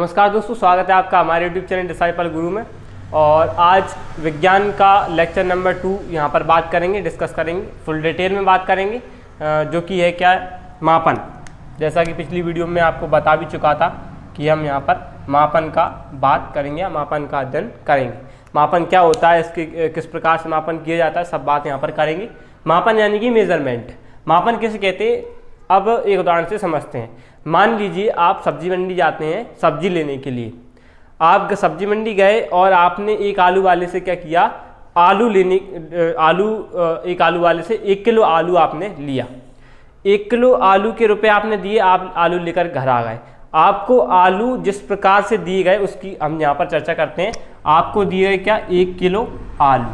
नमस्कार दोस्तों, स्वागत है आपका हमारे YouTube चैनल डिसाइपल गुरु में। और आज विज्ञान का लेक्चर नंबर 2 यहाँ पर बात करेंगे, डिस्कस करेंगे, फुल डिटेल में बात करेंगे, जो कि है क्या, मापन। जैसा कि पिछली वीडियो में आपको बता भी चुका था कि हम यहाँ पर मापन का बात करेंगे या मापन का अध्ययन करेंगे। मापन क्या होता है, इसके किस प्रकार से मापन किया जाता है, सब बात यहाँ पर करेंगे। मापन यानी कि मेजरमेंट। मापन किसे कहते हैं, अब एक उदाहरण से समझते हैं। मान लीजिए आप सब्जी मंडी जाते हैं सब्जी लेने के लिए। आप सब्जी मंडी गए और आपने एक आलू वाले से क्या किया, एक आलू वाले से 1 किलो आलू आपने लिया। 1 किलो आलू के रुपए आपने दिए, आप आलू लेकर घर आ गए। आपको आलू जिस प्रकार से दिए गए उसकी हम यहाँ पर चर्चा करते हैं। आपको दिए गए क्या, 1 किलो आलू।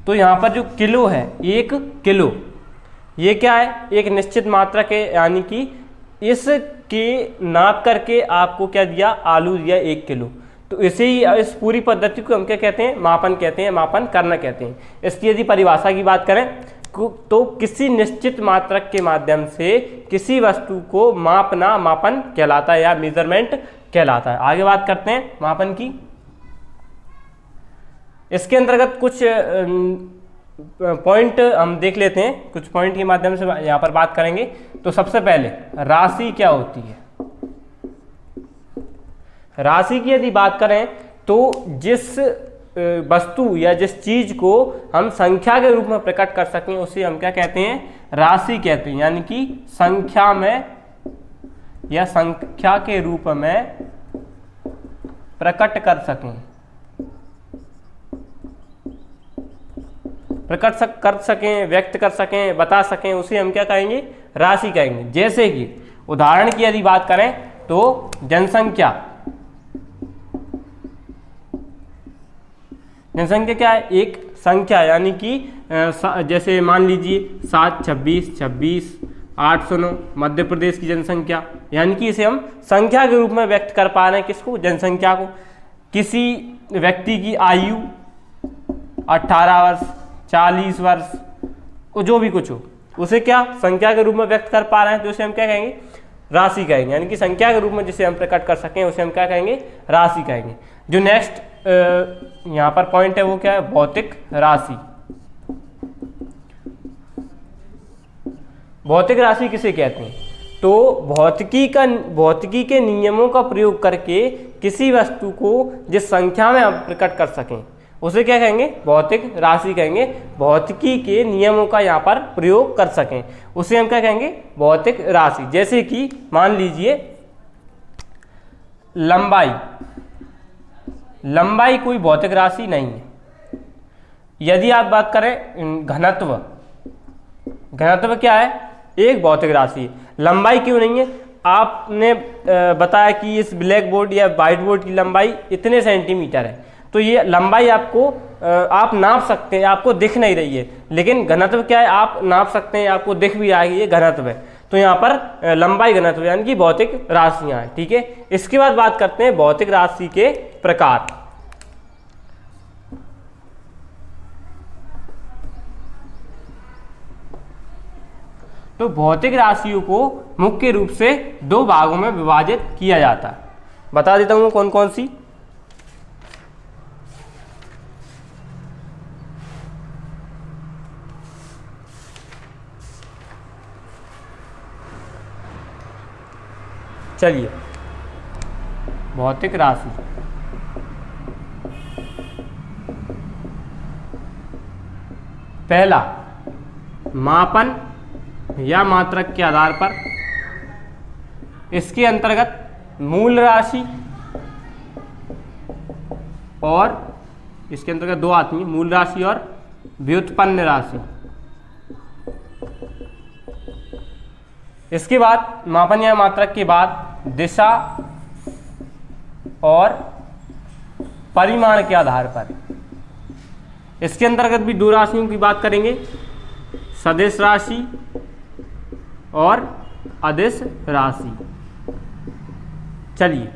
तो यहाँ पर जो किलो है, 1 किलो, ये क्या है, एक निश्चित मात्रा के, यानी कि इसके नाप करके आपको क्या दिया, आलू दिया 1 किलो। तो इसे ही, इस पूरी पद्धति को हम क्या कहते हैं, मापन कहते हैं, मापन करना कहते हैं। इसकी यदि परिभाषा की बात करें तो किसी निश्चित मात्रक के माध्यम से किसी वस्तु को मापना मापन कहलाता है या मेजरमेंट कहलाता है। आगे बात करते हैं मापन की। इसके अंतर्गत कुछ पॉइंट हम देख लेते हैं, कुछ पॉइंट के माध्यम से यहाँ पर बात करेंगे। तो सबसे पहले राशि क्या होती है। राशि की यदि बात करें तो जिस वस्तु या जिस चीज को हम संख्या के रूप में प्रकट कर सकें उसे हम क्या कहते हैं, राशि कहते हैं। यानी कि संख्या में या संख्या के रूप में प्रकट कर सकें, कर सकें, व्यक्त कर सकें, बता सकें, उसे हम क्या कहेंगे, राशि कहेंगे। जैसे कि उदाहरण की यदि बात करें तो जनसंख्या। जनसंख्या क्या है, एक संख्या, यानी कि जैसे मान लीजिए 7, 26, 26, 809 मध्य प्रदेश की जनसंख्या। यानी कि इसे हम संख्या के रूप में व्यक्त कर पा रहे हैं, किसको, जनसंख्या को। किसी व्यक्ति की आयु 18 वर्ष, 40 वर्ष, जो भी कुछ हो, उसे क्या संख्या के रूप में व्यक्त कर पा रहे हैं, तो उसे हम क्या कहेंगे, राशि कहेंगे। यानी कि संख्या के रूप में जिसे हम प्रकट कर सकें उसे हम क्या कहेंगे, राशि कहेंगे। जो नेक्स्ट यहाँ पर पॉइंट है वो क्या है, भौतिक राशि। भौतिक राशि किसे कहते हैं, तो भौतिकी के नियमों का प्रयोग करके किसी वस्तु को जिस संख्या में हम प्रकट कर सकें उसे क्या कहेंगे, भौतिक राशि कहेंगे। भौतिकी के नियमों का यहाँ पर प्रयोग कर सकें उसे हम क्या कहेंगे, भौतिक राशि। जैसे कि मान लीजिए लंबाई कोई भौतिक राशि नहीं है। यदि आप बात करें घनत्व क्या है, एक भौतिक राशि है। लंबाई क्यों नहीं है, आपने बताया कि इस ब्लैक बोर्ड या व्हाइट बोर्ड की लंबाई इतने सेंटीमीटर है, तो ये लंबाई आपको आप नाप सकते हैं, आपको दिख नहीं रही है। लेकिन घनत्व क्या है, आप नाप सकते हैं, आपको दिख भी आएगी, ये घनत्व है। तो यहाँ पर लंबाई घनत्व यानी कि भौतिक राशियां हैं, ठीक है। इसके बाद बात करते हैं भौतिक राशि के प्रकार। तो भौतिक राशियों को मुख्य रूप से 2 भागों में विभाजित किया जाता है। बता देता हूं कौन कौन सी। चलिए, भौतिक राशि। पहला, मापन या मात्रक के आधार पर। इसके अंतर्गत मूल राशि और इसके अंतर्गत 2 आती हैं, मूल राशि और व्युत्पन्न राशि। इसके बाद मापन या मात्रक के बाद दिशा और परिमाण के आधार पर। इसके अंतर्गत भी 2 राशियों की बात करेंगे, सदिश राशि और अदिश राशि। चलिए,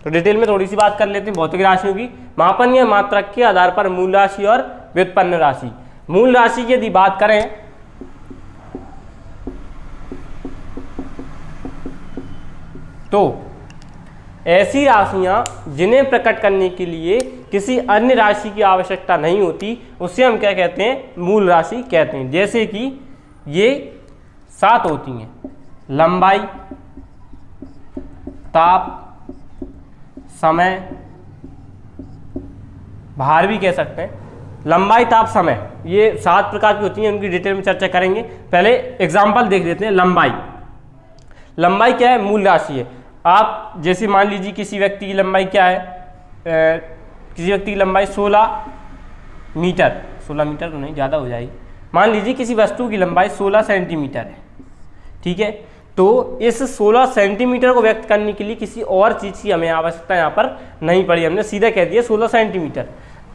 तो डिटेल में थोड़ी सी बात कर लेते हैं भौतिक राशियों की। मापन या मात्रक के आधार पर मूल राशि और व्युत्पन्न राशि। मूल राशि की यदि बात करें तो ऐसी राशियां जिन्हें प्रकट करने के लिए किसी अन्य राशि की आवश्यकता नहीं होती उसे हम क्या कहते हैं, मूल राशि कहते हैं। जैसे कि ये 7 होती हैं, लंबाई, ताप, समय, भार भी कह सकते हैं। लंबाई, ताप, समय, ये 7 प्रकार की होती हैं, उनकी डिटेल में चर्चा करेंगे। पहले एग्जाम्पल देख लेते हैं। लंबाई क्या है, मूल राशि है। आप जैसे मान लीजिए किसी व्यक्ति की लंबाई क्या है, किसी व्यक्ति की लंबाई 16 मीटर, 16 मीटर तो नहीं, ज़्यादा हो जाएगी। मान लीजिए किसी वस्तु की लंबाई 16 सेंटीमीटर है, ठीक है। तो इस 16 सेंटीमीटर को व्यक्त करने के लिए किसी और चीज़ की हमें आवश्यकता यहाँ पर नहीं पड़ी, हमने सीधा कह दिया 16 सेंटीमीटर।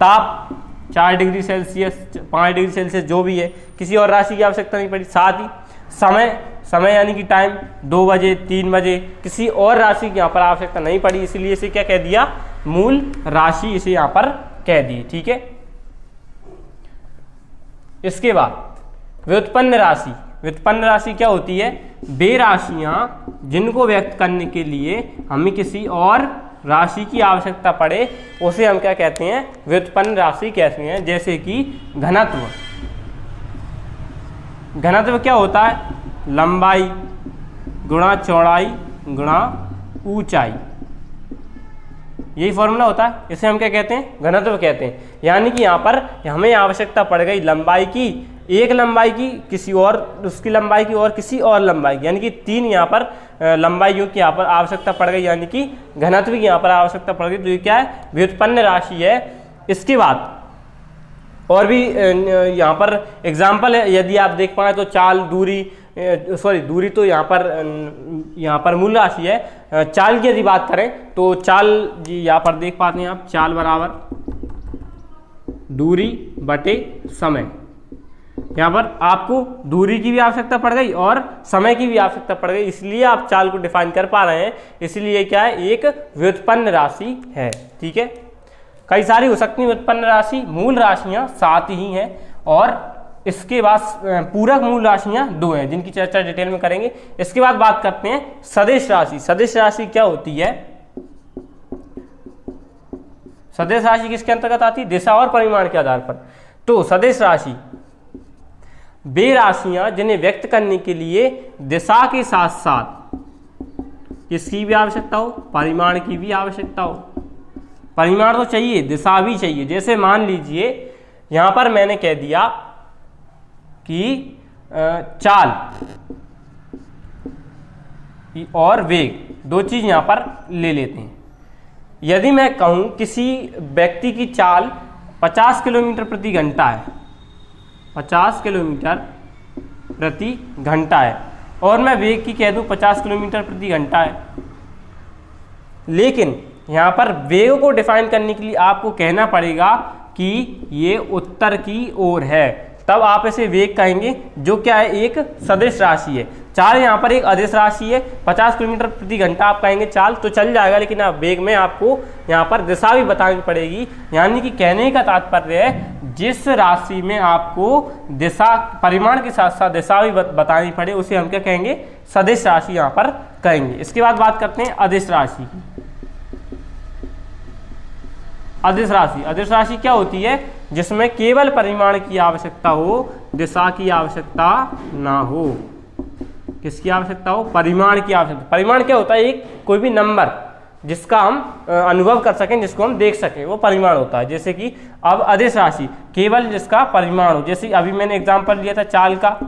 ताप 4 डिग्री सेल्सियस, 5 डिग्री सेल्सियस जो भी है, किसी और राशि की आवश्यकता नहीं पड़ी। साथ ही समय यानी कि टाइम, 2 बजे, 3 बजे, किसी और राशि की यहाँ पर आवश्यकता नहीं पड़ी, इसलिए इसे क्या कह दिया, मूल राशि इसे यहाँ पर कह दी, ठीक है। इसके बाद व्युत्पन्न राशि। व्युत्पन्न राशि क्या होती है, वे राशियां जिनको व्यक्त करने के लिए हमें किसी और राशि की आवश्यकता पड़े उसे हम क्या कहते हैं, व्युत्पन्न राशि कहते हैं। जैसे कि घनत्व। घनत्व क्या होता है, लंबाई गुणा चौड़ाई गुणा ऊंचाई, यही फॉर्मूला होता है। इसे हम क्या कहते हैं, घनत्व कहते हैं। यानी कि यहाँ पर हमें आवश्यकता पड़ गई लंबाई की, एक लंबाई की, किसी और उसकी लंबाई की, और किसी और लंबाई की, यानी कि 3 यहाँ पर लंबाइयों की यहाँ पर आवश्यकता पड़ गई, यानी कि घनत्व की यहाँ पर आवश्यकता पड़ गई। तो ये क्या है, व्युत्पन्न राशि है। इसके बाद और भी यहाँ पर एग्जाम्पल है, यदि आप देख पाएँ तो चाल, दूरी तो यहाँ पर मूल राशि है। चाल की यदि बात करें तो चाल जी यहाँ पर देख पाते हैं आप, चाल बराबर दूरी बटे समय। यहाँ पर आपको दूरी की भी आवश्यकता पड़ गई और समय की भी आवश्यकता पड़ गई, इसलिए आप चाल को डिफाइन कर पा रहे हैं। इसलिए क्या है, एक व्युत्पन्न राशि है, ठीक है। कई सारी हो सकती है व्युत्पन्न राशि, मूल राशियां 7 ही हैं और इसके बाद पूरक मूल राशियां 2 हैं, जिनकी चर्चा डिटेल में करेंगे। इसके बाद बात करते हैं सदिश राशि। सदिश राशि क्या होती है, सदिश राशि किसके अंतर्गत आती है, दिशा और परिमाण के आधार पर। तो सदिश राशि वे राशियां जिन्हें व्यक्त करने के लिए दिशा के साथ साथ किसकी भी आवश्यकता हो, परिमाण की भी आवश्यकता हो। परिमाण तो चाहिए, दिशा भी चाहिए। जैसे मान लीजिए यहां पर मैंने कह दिया कि चाल और वेग 2 चीज यहां पर ले लेते हैं। यदि मैं कहूं किसी व्यक्ति की चाल 50 किलोमीटर प्रति घंटा है, 50 किलोमीटर प्रति घंटा है, और मैं वेग की कह दूं 50 किलोमीटर प्रति घंटा है, लेकिन यहाँ पर वेग को डिफाइन करने के लिए आपको कहना पड़ेगा कि ये उत्तर की ओर है, तब आप इसे वेग कहेंगे, जो क्या है, एक सदिश राशि है। चाल यहाँ पर एक अदिश राशि है, 50 किलोमीटर प्रति घंटा आप कहेंगे चाल तो चल जाएगा, लेकिन आप वेग में आपको यहाँ पर दिशा भी बतानी पड़ेगी। यानी कि कहने का तात्पर्य है जिस राशि में आपको दिशा, परिमाण के साथ साथ दिशा भी बतानी पड़े उसे हम क्या कहेंगे, सदिश राशि यहाँ पर कहेंगे। इसके बाद बात करते हैं अदिश राशि की। अदिश राशि, अदिश राशि क्या होती है, जिसमें केवल परिमाण की आवश्यकता हो, दिशा की आवश्यकता ना हो। किसकी आवश्यकता हो, परिमाण की आवश्यकता। परिमाण क्या होता है, एक कोई भी नंबर जिसका हम अनुभव कर सकें, जिसको हम देख सकें, वो परिमाण होता है। जैसे कि अब अदिश राशि केवल जिसका परिमाण हो, जैसे अभी मैंने एग्जाम्पल लिया था चाल का,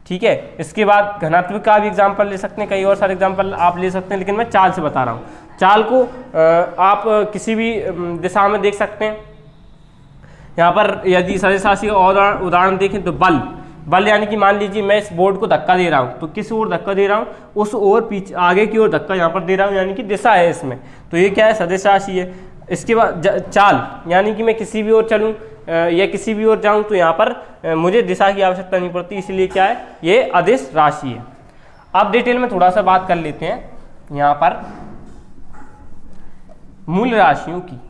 ठीक है। इसके बाद घनत्व का भी एग्जाम्पल ले सकते हैं, कई और सारे एग्जाम्पल आप ले सकते हैं, लेकिन मैं चाल से बता रहा हूँ। चाल को आप किसी भी दिशा में देख सकते हैं। यहाँ पर यदि सदिश राशि का और उदाहरण देखें तो बल यानी कि मान लीजिए मैं इस बोर्ड को धक्का दे रहा हूँ, तो किस ओर धक्का दे रहा हूँ, उस ओर पीछे आगे की ओर धक्का यहाँ पर दे रहा हूँ, यानी कि दिशा है इसमें, तो ये क्या है, सदिश राशि है। इसके बाद चाल यानी कि मैं किसी भी ओर चलूँ या किसी भी ओर जाऊँ तो यहाँ पर मुझे दिशा की आवश्यकता नहीं पड़ती, इसलिए क्या है, ये अदिश राशि है। अब डिटेल में थोड़ा सा बात कर लेते हैं यहाँ पर मूल राशियों की।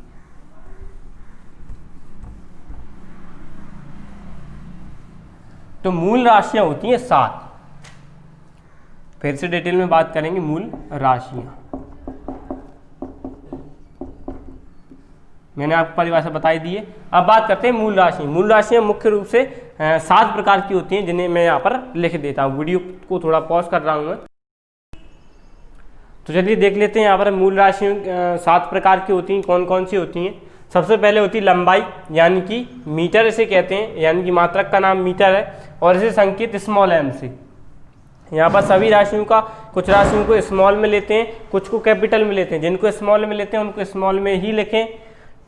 तो मूल राशियां होती हैं 7। फिर से डिटेल में बात करेंगे मूल राशियां। मैंने आपको परिभाषा बताई दी है। अब बात करते हैं मूल राशि। मूल राशियां मुख्य रूप से 7 प्रकार की होती हैं, जिन्हें मैं यहाँ पर लिख देता हूँ। वीडियो को थोड़ा पॉज कर रहा हूँ मैं। तो चलिए देख लेते हैं यहाँ पर मूल राशियों 7 प्रकार की होती हैं। कौन कौन सी होती हैं? सबसे पहले होती है लंबाई, यानी कि मीटर इसे कहते हैं, यानी कि मात्रक का नाम मीटर है और इसे संकेत स्मॉल m से। यहाँ पर सभी राशियों का, कुछ राशियों को स्मॉल में लेते हैं, कुछ को कैपिटल में लेते हैं। जिनको स्मॉल में लेते हैं उनको स्मॉल में ही लिखें,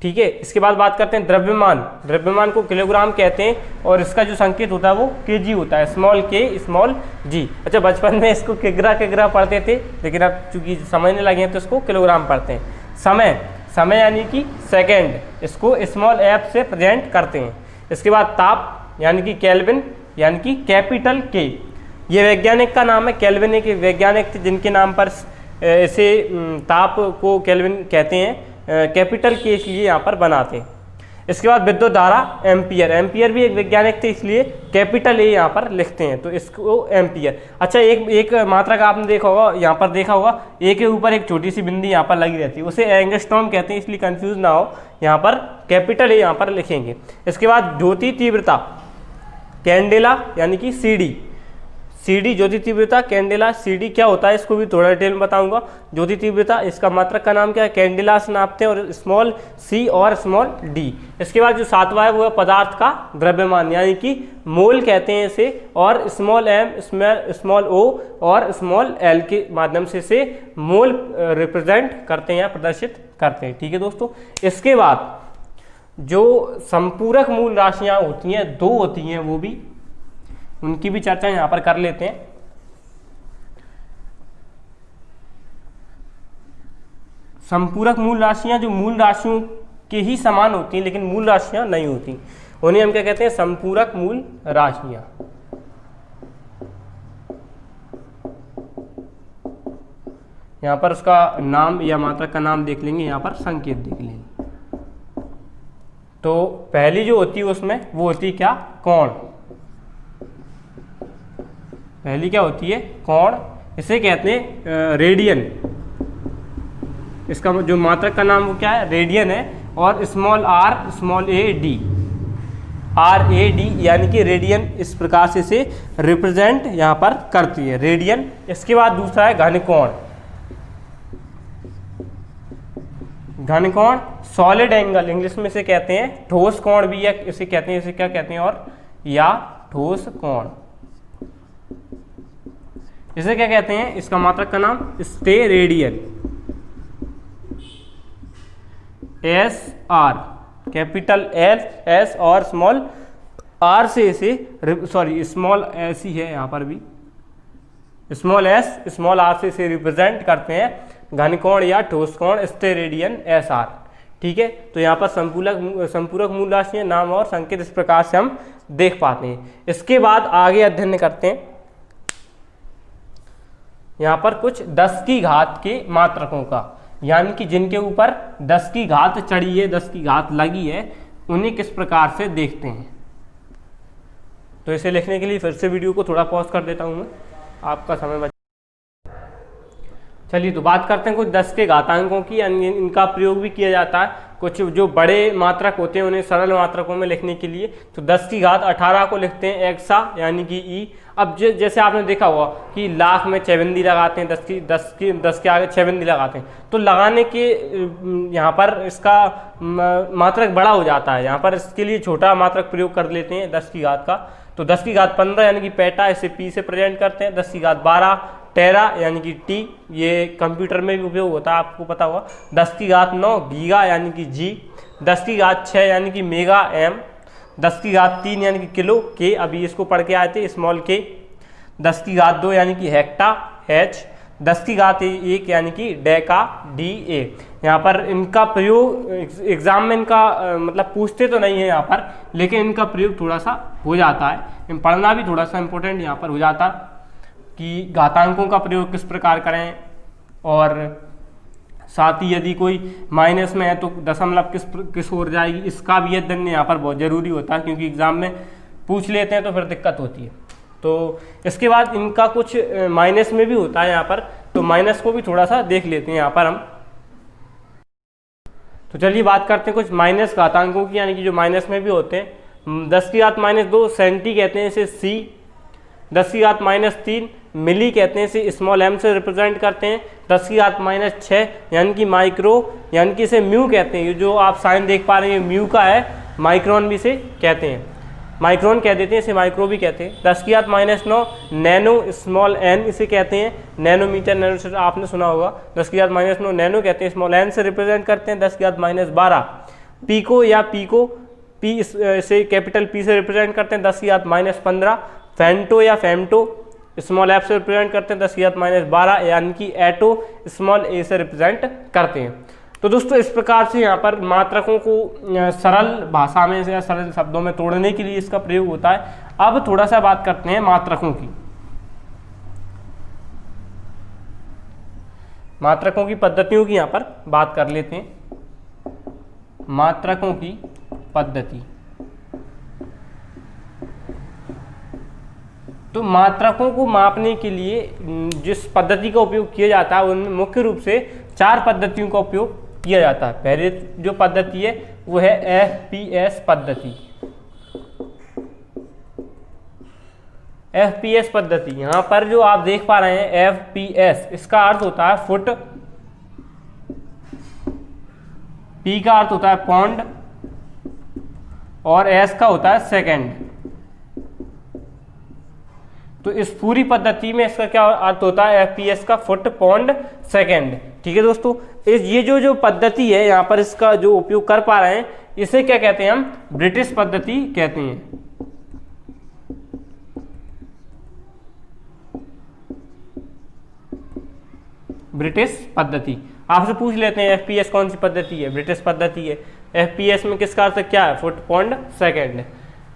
ठीक है। इसके बाद बात करते हैं द्रव्यमान। द्रव्यमान को किलोग्राम कहते हैं और इसका जो संकेत होता है वो केजी होता है, स्मॉल के स्मॉल जी। अच्छा, बचपन में इसको किग्रा पढ़ते थे, लेकिन अब चूंकि समझने लगे हैं तो इसको किलोग्राम पढ़ते हैं। समय यानी कि सेकेंड, इसको स्मॉल एफ से प्रेजेंट करते हैं। इसके बाद ताप यानी कि केल्विन, यानी कि कैपिटल के। ये वैज्ञानिक का नाम है, केल्विन एक वैज्ञानिक थे जिनके नाम पर इसे ताप को केल्विन कहते हैं, कैपिटल के इसलिए यहाँ पर बनाते हैं। इसके बाद विद्युत धारा एम्पियर। एम्पियर भी एक वैज्ञानिक थे, इसलिए कैपिटल ए यहाँ पर लिखते हैं, तो इसको एम्पियर। अच्छा, एक मात्रा का आपने देखा होगा, यहाँ पर देखा होगा, ए के ऊपर एक छोटी सी बिंदी यहाँ पर लगी रहती है, उसे एंगस्ट्रॉम कहते हैं, इसलिए कंफ्यूज ना हो, यहाँ पर कैपिटल ए यहाँ पर लिखेंगे। इसके बाद ज्योति तीव्रता, कैंडेला यानी कि CD ज्योति तीव्रता, कैंडेला CD क्या होता है इसको भी थोड़ा डिटेल में बताऊंगा। ज्योति तीव्रता, इसका मात्रक का नाम क्या है? कैंडेला से नापते हैं, और स्मॉल c और स्मॉल d। इसके बाद जो 7वां है वो है पदार्थ का द्रव्यमान, यानी कि मोल कहते हैं इसे, और स्मॉल m, स्मॉल o और स्मॉल l के माध्यम से इसे मोल रिप्रेजेंट करते हैं या प्रदर्शित करते हैं, ठीक है दोस्तों। इसके बाद जो संपूरक मूल राशियां होती हैं, 2 होती हैं, वो भी उनकी भी चर्चा यहाँ पर कर लेते हैं। संपूरक मूल राशियां जो मूल राशियों के ही समान होती हैं लेकिन मूल राशियां नहीं होती, उन्हें हम क्या कहते हैं? संपूरक मूल राशियां। यहाँ पर उसका नाम या मात्रक का नाम देख लेंगे, यहाँ पर संकेत देख लेंगे। तो पहली जो होती है उसमें वो होती है क्या? कोण। पहली क्या होती है? कोण। इसे कहते हैं रेडियन। इसका जो मात्रक का नाम वो क्या है? रेडियन है, और small r small a d, RAD यानी कि रेडियन, इस प्रकार से इसे रिप्रेजेंट यहाँ पर करती है, रेडियन। इसके बाद दूसरा है घनकोण। घनकोण सॉलिड एंगल, इंग्लिश में इसे कहते हैं ठोस कोण भी, या इसे कहते हैं, इसे क्या कहते हैं और या ठोस कोण। इसे क्या कहते हैं? इसका मात्रक का नाम steradian, SR, capital L S और स्मॉल r से इसे, सॉरी स्मॉल s ही है यहाँ पर भी, स्मॉल s स्मॉल r से इसे रिप्रेजेंट करते हैं, घनकोण या ठोस कोण, स्टेरेडियन SR, ठीक है। तो यहाँ पर संपूरक मूल राशियां, नाम और संकेत इस प्रकार से हम देख पाते हैं। इसके बाद आगे अध्ययन करते हैं यहाँ पर कुछ 10 की घात के मात्रकों का, यानी कि जिनके ऊपर 10 की घात चढ़ी है, 10 की घात लगी है, उन्हें किस प्रकार से देखते हैं। तो इसे लिखने के लिए फिर से वीडियो को थोड़ा पॉज कर देता हूँ मैं, आपका समय बच। चलिए तो बात करते हैं कुछ 10 के घातांकों की, इनका प्रयोग भी किया जाता है। कुछ जो बड़े मात्रक होते हैं उन्हें सरल मात्रकों में लिखने के लिए, तो 10 की घात 18 को लिखते हैं एक्सा यानी कि ई। अब जैसे आपने देखा हुआ कि लाख में 6 बिंदी लगाते हैं, 10 के आगे 6 बिंदी लगाते हैं, तो लगाने के यहाँ पर इसका मात्रक बड़ा हो जाता है। यहाँ पर इसके लिए छोटा मात्रक प्रयोग कर लेते हैं 10 की घात का। तो 10 की घात 15 यानी कि पेटा, इसे पी से प्रेजेंट करते हैं। 10 की घात 12 टेरा यानी कि टी, ये कंप्यूटर में भी उपयोग होता है, आपको पता होगा। 10 की घात 9 गीगा यानी कि जी। 10 की घात 6 यानी कि मेगा एम। 10 की घात 3 यानी कि किलो के, अभी इसको पढ़ के आए थे, स्मॉल के। 10 की घात 2 यानी कि हेक्टा एच। 10 की घात 1 यानी कि डेका डी ए। यहाँ पर इनका प्रयोग एग्जाम में इनका मतलब पूछते तो नहीं है यहाँ पर, लेकिन इनका प्रयोग थोड़ा सा हो जाता है, पढ़ना भी थोड़ा सा इंपॉर्टेंट यहाँ पर हो जाता है कि घातांकों का प्रयोग किस प्रकार करें, और साथ ही यदि कोई माइनस में है तो दशमलव किस ओर जाएगी, इसका भी अध्ययन यहाँ पर बहुत ज़रूरी होता है, क्योंकि एग्जाम में पूछ लेते हैं तो फिर दिक्कत होती है। तो इसके बाद इनका कुछ माइनस में भी होता है यहाँ पर, तो माइनस को भी थोड़ा सा देख लेते हैं यहाँ पर हम। तो चलिए बात करते हैं कुछ माइनस घातांकों की, यानी कि जो माइनस में भी होते हैं। 10 की घात -2 सेंटी कहते हैं इसे सी। 10 की घात -3 मिली कहते हैं, इसे स्मॉल m से रिप्रेजेंट करते हैं। 10 की घात -6 यानी कि माइक्रो, यानी कि इसे म्यू कहते हैं। ये जो आप साइन देख पा रहे हैं म्यू का है, माइक्रोन भी इसे कहते हैं, माइक्रोन कह देते हैं, इसे माइक्रो भी कहते हैं। 10 की घात -9 नैनो, स्मॉल n इसे कहते हैं, नैनोमीटर, नैनो आपने सुना होगा। 10 की घात -9 नैनो कहते हैं, स्मॉल n से रिप्रेजेंट करते हैं। 10 की घात -12 पीको या पीको, पी इसे कैपिटल P से रिप्रेजेंट करते हैं। 10 की घात -15 फेंटो या फेमटो, स्मॉल f से रिप्रेजेंट करते हैं। 10 की घात -12 यानी कि एटो, स्मॉल a से रिप्रेजेंट करते हैं। तो दोस्तों इस प्रकार से यहाँ पर मात्रकों को सरल भाषा में या सरल शब्दों में तोड़ने के लिए इसका प्रयोग होता है। अब थोड़ा सा बात करते हैं मात्रकों की। मात्रकों की पद्धतियों की यहाँ पर बात कर लेते हैं। मात्रकों की पद्धति, तो मात्रकों को मापने के लिए जिस पद्धति का उपयोग किया जाता है उनमें मुख्य रूप से 4 पद्धतियों का उपयोग किया जाता है। पहले जो पद्धति है वो है FPS पद्धति। FPS पद्धति, यहाँ पर जो आप देख पा रहे हैं FPS, इसका अर्थ होता है फुट, P का अर्थ होता है पौंड और S का होता है सेकंड। तो इस पूरी पद्धति में इसका क्या अर्थ होता है, FPS का फुट, पौंड, सेकंड। ठीक है दोस्तों, ये जो पद्धति है यहाँ पर इसका जो उपयोग कर पा रहे हैं, इसे क्या कहते हैं हम, ब्रिटिश पद्धति कहते हैं। ब्रिटिश पद्धति। आपसे पूछ लेते हैं FPS कौन सी पद्धति है, ब्रिटिश पद्धति है। FPS में किसका अर्थ क्या है, फुट, पौंड, सेकंड,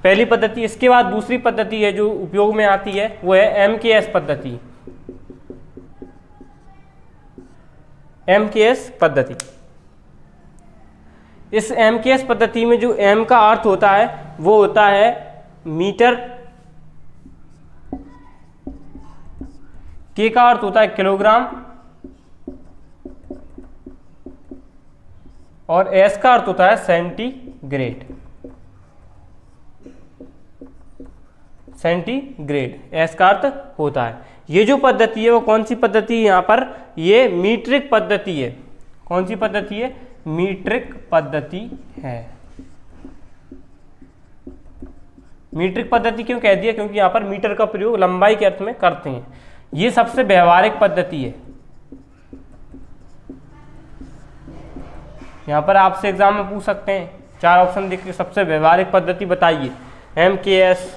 पहली पद्धति। इसके बाद दूसरी पद्धति है जो उपयोग में आती है वो है MKS पद्धति। MKS पद्धति, इस MKS पद्धति में जो M का अर्थ होता है वो होता है मीटर, K का अर्थ होता है किलोग्राम और S का अर्थ होता है सेंटीग्रेड। सेंटीग्रेड S का अर्थ होता है। ये जो पद्धति है वो कौन सी पद्धति है, यहाँ पर ये मीट्रिक पद्धति है। कौन सी पद्धति है, मीट्रिक पद्धति है। मीट्रिक पद्धति क्यों कह दिया, क्योंकि यहाँ पर मीटर का प्रयोग लंबाई के अर्थ में करते हैं। ये सबसे व्यवहारिक पद्धति है। यहाँ पर आपसे एग्जाम में पूछ सकते हैं, 4 ऑप्शन देख के सबसे व्यवहारिक पद्धति बताइए, MKS,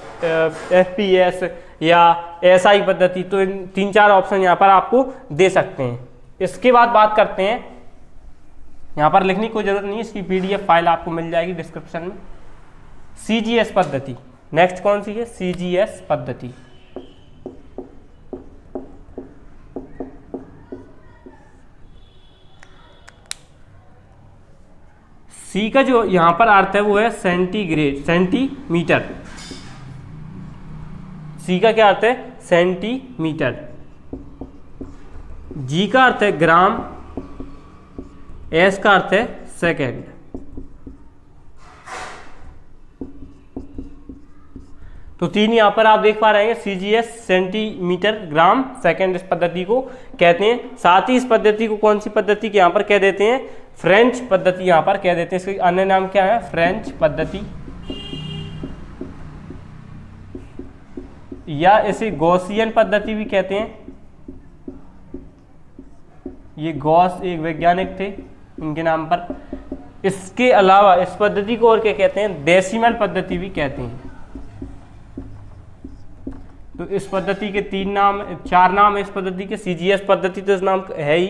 FPS या SI पद्धति। तो इन 3-4 ऑप्शन यहाँ पर आपको दे सकते हैं। इसके बाद बात करते हैं, यहाँ पर लिखने की कोई जरूरत नहीं है, इसकी PDF फाइल आपको मिल जाएगी डिस्क्रिप्शन में। CGS पद्धति, नेक्स्ट कौन सी है, CGS पद्धति। C का जो यहाँ पर अर्थ है वो है सेंटीग्रेड, सेंटीमीटर। C का क्या अर्थ है, सेंटीमीटर। G का अर्थ है ग्राम, S का अर्थ है सेकंड। तो 3 यहाँ पर आप देख पा रहे हैं, CGS सेंटीमीटर, ग्राम, सेकंड, इस पद्धति को कहते हैं। साथ ही इस पद्धति को कौन सी पद्धति के यहाँ पर कह देते हैं, फ्रेंच पद्धति यहाँ पर कह देते हैं। इसके अन्य नाम क्या है, फ्रेंच पद्धति, या इसे गॉसियन पद्धति भी कहते हैं। ये गॉस एक वैज्ञानिक थे, इनके नाम पर। इसके अलावा इस पद्धति को और क्या कहते हैं, डेसिमल पद्धति भी कहते हैं। तो इस पद्धति के 4 नाम है इस पद्धति के। CGS पद्धति तो इस नाम है ही,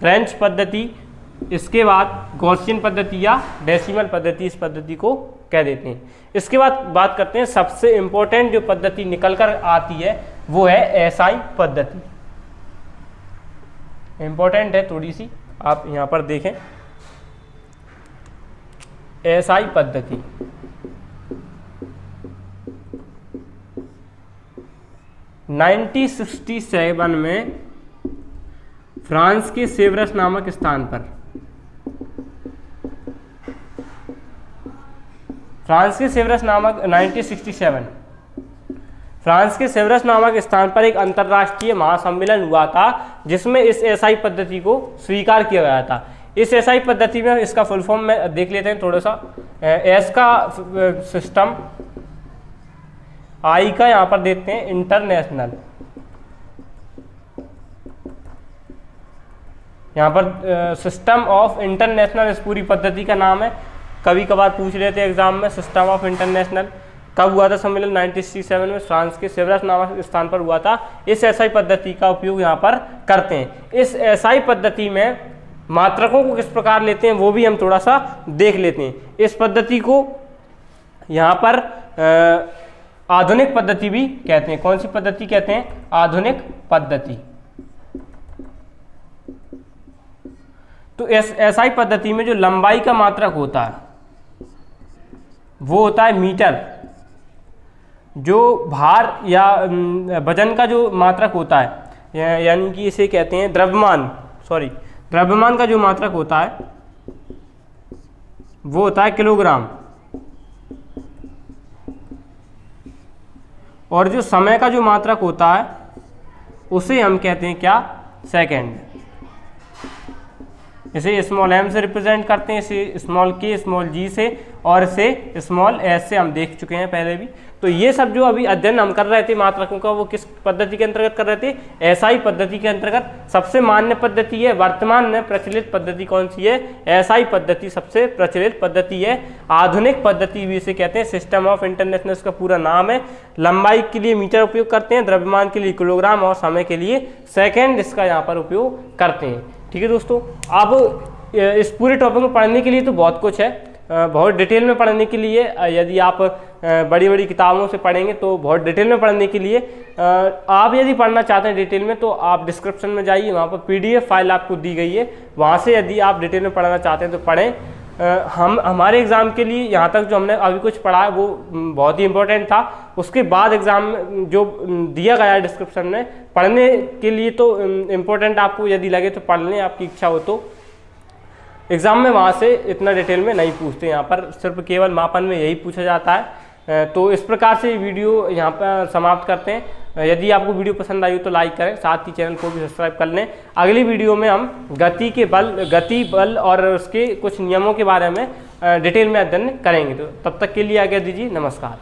फ्रेंच पद्धति, इसके बाद गॉसियन पद्धति या डेसिमल पद्धति, इस पद्धति को कह देते हैं। इसके बाद बात करते हैं सबसे इंपॉर्टेंट जो पद्धति निकल कर आती है वो है SI पद्धति। इंपॉर्टेंट है थोड़ी सी, आप यहाँ पर देखें, SI पद्धति। 1967 में फ्रांस के सेवरस नामक स्थान पर, फ्रांस के सेवरस नामक 1967 फ्रांस के सेवरस नामक स्थान पर एक अंतर्राष्ट्रीय महासम्मेलन हुआ था जिसमें इस एसआई पद्धति को स्वीकार किया गया था। इस एसआई पद्धति में इसका फुल फॉर्म में देख लेते हैं थोड़ा सा। एस का सिस्टम, आई का यहाँ पर देते हैं इंटरनेशनल, यहाँ पर सिस्टम ऑफ इंटरनेशनल इस पूरी पद्धति का नाम है। कभी कभार पूछ लेते हैं एग्जाम में सिस्टम ऑफ इंटरनेशनल। कब हुआ था सम्मेलन? 1967 में फ्रांस के सेवरस नामक स्थान पर हुआ था। इस एसआई पद्धति का उपयोग यहाँ पर करते हैं। इस एसआई पद्धति में मात्रकों को किस प्रकार लेते हैं वो भी हम थोड़ा सा देख लेते हैं। इस पद्धति को यहाँ पर आधुनिक पद्धति भी कहते हैं। कौन सी पद्धति कहते हैं? आधुनिक पद्धति। तो इस एसआई पद्धति में जो लंबाई का मात्रक होता है वो होता है मीटर। जो भार या वजन का जो मात्रक होता है, यानी कि इसे कहते हैं द्रव्यमान, द्रव्यमान का जो मात्रक होता है वो होता है किलोग्राम। और जो समय का जो मात्रक होता है उसे हम कहते हैं क्या? सेकंड। इसे स्मॉल m से रिप्रेजेंट करते हैं, इसे स्मॉल k, स्मॉल g से, और इसे स्मॉल s से हम देख चुके हैं पहले भी। तो ये सब जो अभी अध्ययन हम कर रहे थे मात्रकों का, वो किस पद्धति के अंतर्गत कर रहे थे? एसआई पद्धति के अंतर्गत। सबसे मान्य पद्धति है, वर्तमान में प्रचलित पद्धति कौन सी है? एसआई पद्धति सबसे प्रचलित पद्धति है। आधुनिक पद्धति भी इसे कहते हैं, सिस्टम ऑफ इंटरनेशनल इसका पूरा नाम है। लंबाई के लिए मीटर उपयोग करते हैं, द्रव्यमान के लिए किलोग्राम, और समय के लिए सेकेंड इसका यहाँ पर उपयोग करते हैं। ठीक है दोस्तों, अब इस पूरे टॉपिक को पढ़ने के लिए तो बहुत कुछ है, बहुत डिटेल में पढ़ने के लिए यदि आप बड़ी बड़ी किताबों से पढ़ेंगे तो बहुत डिटेल में पढ़ने के लिए आप यदि पढ़ना चाहते हैं डिटेल में तो आप डिस्क्रिप्शन में जाइए, वहाँ पर पीडीएफ फाइल आपको दी गई है, वहाँ से यदि आप डिटेल में पढ़ना चाहते हैं तो पढ़ें। हमारे एग्ज़ाम के लिए यहाँ तक जो हमने अभी कुछ पढ़ा है वो बहुत ही इंपॉर्टेंट था। उसके बाद एग्ज़ाम में जो दिया गया है डिस्क्रिप्शन में पढ़ने के लिए तो इम्पोर्टेंट आपको यदि लगे तो पढ़ लें, आपकी इच्छा हो तो। एग्ज़ाम में वहाँ से इतना डिटेल में नहीं पूछते, यहाँ पर सिर्फ केवल मापन में यही पूछा जाता है। तो इस प्रकार से वीडियो यहाँ पर समाप्त करते हैं। यदि आपको वीडियो पसंद आई हो तो लाइक करें, साथ ही चैनल को भी सब्सक्राइब कर लें। अगली वीडियो में हम गति बल और उसके कुछ नियमों के बारे में डिटेल में अध्ययन करेंगे। तो तब तक के लिए आज्ञा दीजिए, नमस्कार।